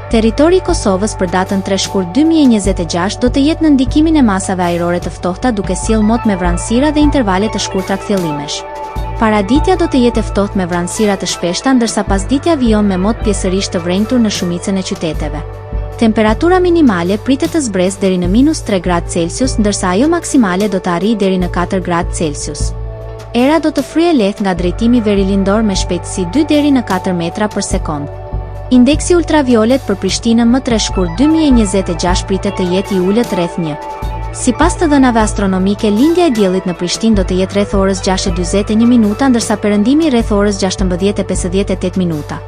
Territori i Kosovës për datën 3 shkurt 2026 do të jetë në ndikimin e masave ajrore të ftohta duke sjellë mot me vranësira dhe intervale të shkurtra kthjellimesh. Paraditja do të jetë e ftohtë me vranësira të shpeshta ndërsa pasditja vijon me mot pjesërisht të vrenjtur në shumicën e qyteteve. Temperatura minimale pritet të zbresë deri në -3 gradë Celsius ndërsa ajo maksimale do të arrijë deri në 4 gradë Celsius. Era do të fryejë lehtë nga drejtimi verilindor me shpejtësi 2 deri në 4 metra për sekond. Indeksi ultraviolet për Prishtinën më 3 shkurt 2026 pritet të jetë I ulët rreth 1. Sipas të dhënave astronomike, lindja e diellit në Prishtinë do të jetë rreth orës 6:41 minuta ndërsa perëndimi rreth orës 16:58 minuta.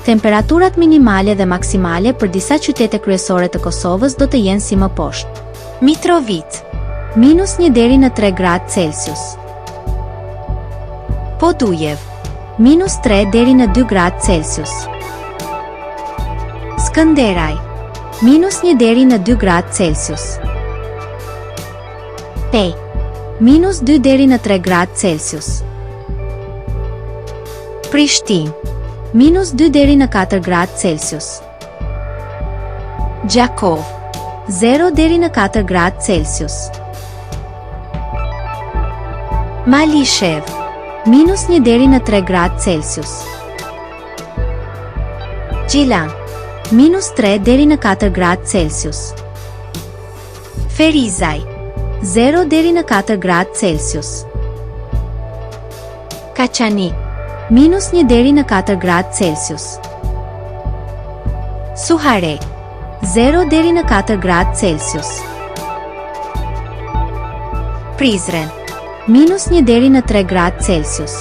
Temperaturat minimale dhe maksimale për disa qytete kryesore të Kosovës do të jenë si më poshtë. Mitrovit, -1 deri në 3 gradë Celsius. Podujev, -3 deri në 2 gradë Celsius. Skënderaj, -1 deri në 2 gradë Celsius. Pej, -2 deri në 3 gradë Celsius. Prishtinë, -2 deri në 4 gradë Celsius. Gjakov, 0 deri në 4 gradë Celsius. Malishev, -1 deri në 3 gradë Celsius. Gjilan, -3 deri në 4 gradë Celsius. Ferizaj, 0 deri në 4 gradë Celsius. Kaçanik, -1 deri në 4 gradë Celsius. Suharek, 0 deri në 4 gradë Celsius. Prizren, -1 deri në 3 gradë Celsius.